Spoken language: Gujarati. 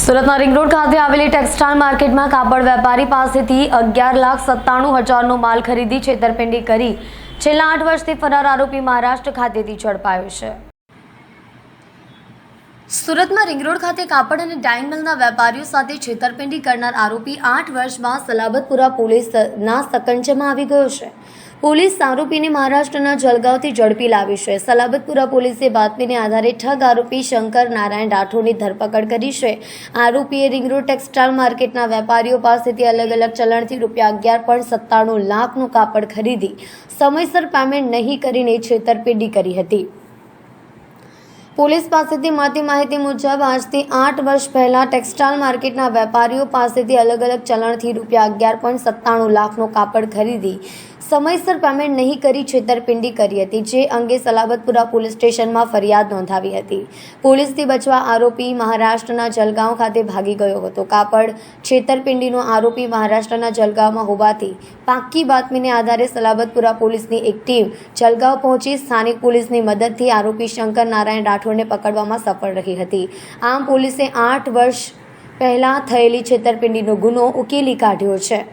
સુરતના રિંગ રોડ ખાતે આવેલી ટેક્સટાઇલ માર્કેટમાં કાપડ વેપારી પાસેથી 11,97,000નો માલ ખરીદી છેતરપિંડી કરી છેલ્લા 8 વર્ષથી ફરાર આરોપી મહારાષ્ટ્ર ખાતેથી ઝડપાયો છે। સુરતમાં રિંગ રોડ ખાતે કાપડ અને ડાઇંગ મિલના વેપારીઓ સાથે છેતરપિંડી કરનાર આરોપી 8 વર્ષમાં સલાબતપુરા પોલીસના સકંજામાં આવી ગયો છે। પોલીસ આરોપીને મહારાષ્ટ્રના જલગાંવથી ઝડપી લાવી છે। સલાબતપુરા પોલીસે બાતમીને આધારે ઠગ આરોપી શંકર નારાયણ રાઠોડની ધરપકડ કરી છે। આરોપીએ રિંગ રોડ ટેક્સટાઇલ માર્કેટના વેપારીઓ પાસેથી અલગ અલગ ચલણથી ₹11.97 લાખનું કાપડ ખરીદી સમયસર પેમેન્ટ નહીં કરીને છેતરપિંડી કરી હતી। પોલીસ પાસેથી મળતી માહિતી મુજબ આજથી 8 વર્ષ પહેલા ટેક્સટાઇલ માર્કેટના વેપારીઓ પાસેથી અલગ અલગ ચલણથી ₹11.97 લાખનો કાપડ ખરીદી સમયસર પેમેન્ટ નહીં કરી છેતરપિંડી કરી હતી, જે અંગે સલાબતપુરા પોલીસ સ્ટેશનમાં ફરિયાદ નોંધાવી હતી। પોલીસથી બચવા આરોપી મહારાષ્ટ્રના જલગાંવ ખાતે ભાગી ગયો હતો। કાપડ છેતરપિંડીનો આરોપી મહારાષ્ટ્રના જલગાંવમાં હોવાથી પાક્કી બાતમીને આધારે સલાબતપુરા પોલીસની એક ટીમ જલગાંવ પહોંચી સ્થાનિક પોલીસની મદદથી આરોપી શંકર નારાયણ રાઠોડને પકડવામાં સફળ રહી હતી। આમ પોલીસે 8 વર્ષ પહેલા થયેલી છેતરપિંડીનો ગુનો ઉકેલી કાઢ્યો છે।